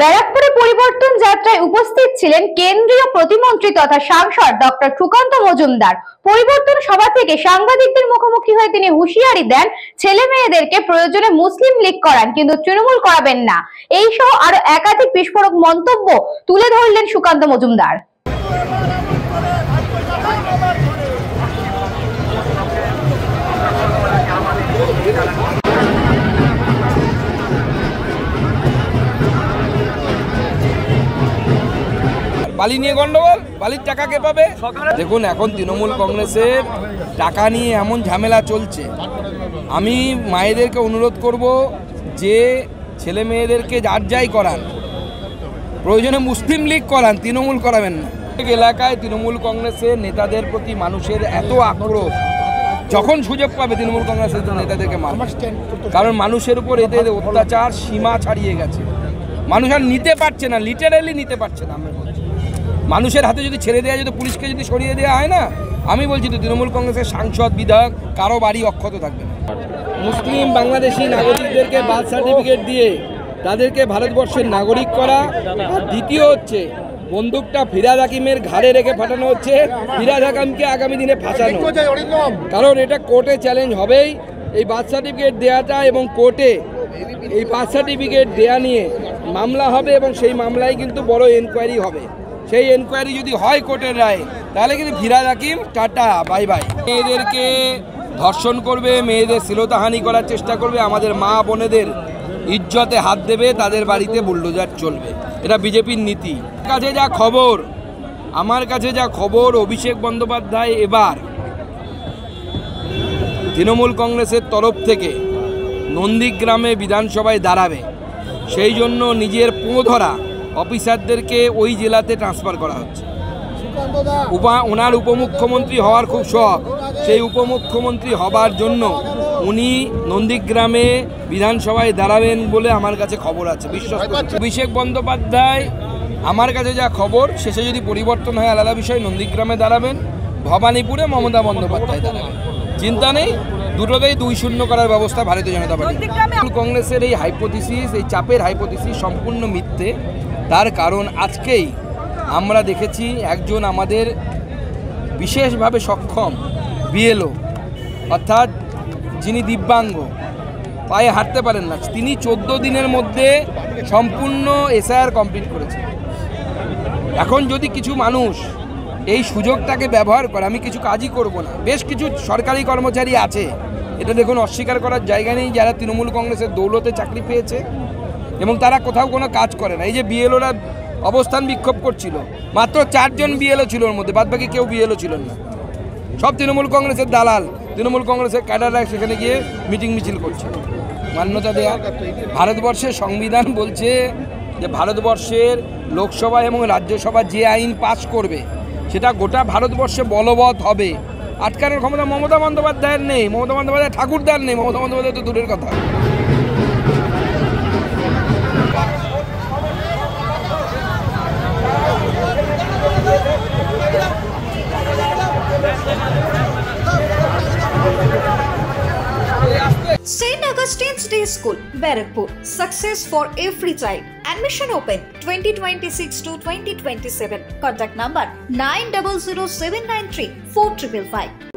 ব্যারাকপুরে পরিবর্তন যাত্রায় উপস্থিত ছিলেন কেন্দ্রীয় প্রতিমন্ত্রী তথা সাংসদ ডক্টর সুকান্ত মজুমদার। পরিবর্তন সভা থেকে সাংবাদিকদের মুখোমুখি হয়ে তিনি হুঁশিয়ারি দেন, ছেলে মেয়েদেরকে প্রয়োজনে মুসলিম লীগ করান, কিন্তু তৃণমূল করাবেন না। এই সহ আরো একাধিক বিস্ফোরক মন্তব্য তুলে ধরলেন সুকান্ত মজুমদার। বালি নিয়ে গন্ডগোল, বালির টাকা কে পাবে? দেখুন, এখন তৃণমূল কংগ্রেসের টাকা নিয়ে এমন ঝামেলা চলছে। আমি মায়েদেরকে অনুরোধ করব যে ছেলে মেয়েদেরকে যার যাই করান, প্রয়োজনে মুসলিম লীগ করান, তৃণমূল করাবেন না। এলাকায় তৃণমূল কংগ্রেসের নেতাদের প্রতি মানুষের এত আক্রোশ, যখন সুযোগ পাবে তৃণমূল কংগ্রেসের নেতাদেরকে মারবে। কারণ মানুষের উপর এদের অত্যাচার সীমা ছাড়িয়ে গেছে। মানুষ আর নিতে পারছে না, লিটারেলি নিতে পারছে না। মানুষের হাতে যদি ছেড়ে দেওয়া যেত, পুলিশকে যদি সরিয়ে দেওয়া হয় না, আমি বলছি তো তৃণমূল কংগ্রেসের সাংসদ বিধায়ক কারো বাড়ি অক্ষত থাকবে না। মুসলিম বাংলাদেশি নাগরিকদেরকে বার্থ সার্টিফিকেট দিয়ে তাদেরকে ভারতবর্ষের নাগরিক করা, আর দ্বিতীয় হচ্ছে বন্দুকটা ফিরহাদ হাকিমের ঘাড়ে রেখে ফাটানো হচ্ছে, ফিরহাদ হাকিমকে আগামী দিনে ফাঁসানো। কারণ এটা কোর্টে চ্যালেঞ্জ হবেই এই বার্থ সার্টিফিকেট দেওয়াটা, এবং কোর্টে এই বার্থ সার্টিফিকেট দেওয়া নিয়ে মামলা হবে, এবং সেই মামলায় কিন্তু বড় এনকোয়ারি হবে। সেই এনকোয়ারি যদি হয় কোর্টের রায়, তাহলে কিন্তু Firhad Hakim tata bye bye. মেয়েদেরকে ধর্ষণ করবে, মেয়েদের শ্লীলতাহানি করার চেষ্টা করবে, আমাদের মা বোনেদের ইজ্জতে হাত দেবে, তাদের বাড়িতে বুলডোজার চলবে। এটা বিজেপির নীতি। আমার কাছে যা খবর অভিষেক বন্দ্যোপাধ্যায় এবার তৃণমূল কংগ্রেসের তরফ থেকে নন্দীগ্রামে বিধানসভায় দাঁড়াবে, সেই জন্য নিজের পোঁধরা অফিসারদেরকে ওই জেলাতে ট্রান্সফার করা হচ্ছে। ওনার উপমুখ্যমন্ত্রী হওয়ার খুব শখ, সেই উপমুখ্যমন্ত্রী হবার জন্য উনি নন্দীগ্রামে বিধানসভায় দাঁড়াবেন বলে আমার কাছে খবর আছে। অভিষেক বন্দ্যোপাধ্যায়, আমার কাছে যা খবর, শেষে যদি পরিবর্তন হয় আলাদা বিষয়, নন্দীগ্রামে দাঁড়াবেন, ভবানীপুরে মমতা বন্দ্যোপাধ্যায় দাঁড়াবেন। চিন্তা নেই, দুটোতেই 2-0 করার ব্যবস্থা ভারতীয় জনতা পার্টি। কংগ্রেসের এই হাইপোথিসিস, এই চাপের হাইপোথিসিস সম্পূর্ণ মিথ্যে। তার কারণ আজকেই আমরা দেখেছি একজন আমাদের বিশেষভাবে সক্ষম বিএলও, অর্থাৎ যিনি দিব্যাঙ্গ, পায়ে হাঁটতে পারেন না, তিনি 14 দিনের মধ্যে সম্পূর্ণ এসআইআর কমপ্লিট করেছেন। এখন যদি কিছু মানুষ এই সুযোগটাকে ব্যবহার করে, আমি কিছু কাজই করব না, বেশ কিছু সরকারি কর্মচারী আছে, এটা দেখুন অস্বীকার করার জায়গা নেই, যারা তৃণমূল কংগ্রেসের দৌলতে চাকরি পেয়েছে এবং তারা কোথাও কোনো কাজ করে না। এই যে বিএলওরা অবস্থান বিক্ষোভ করছিল, মাত্র 4 জন বিএলও ছিল, ওর মধ্যে বাদবাকি কেউ বিএলও ছিলেন না। সব তৃণমূল কংগ্রেসের দালাল, তৃণমূল কংগ্রেসের ক্যাডাররা সেখানে গিয়ে মিটিং মিছিল করছে। মান্যতা দেয়া, ভারতবর্ষের সংবিধান বলছে যে ভারতবর্ষের লোকসভা এবং রাজ্যসভা যে আইন পাস করবে সেটা গোটা ভারতবর্ষে বলবৎ হবে। আটকানোর ক্ষমতা মমতা বন্দ্যোপাধ্যায়ের নেই, মমতা বন্দ্যোপাধ্যায় ঠাকুরদার নেই, মমতা বন্দ্যোপাধ্যায় তো দূরের কথা। St. Augustine's Day School, Barakpur. Success for every child. Admission open 2026 to 2027. Contact number 900793 4555.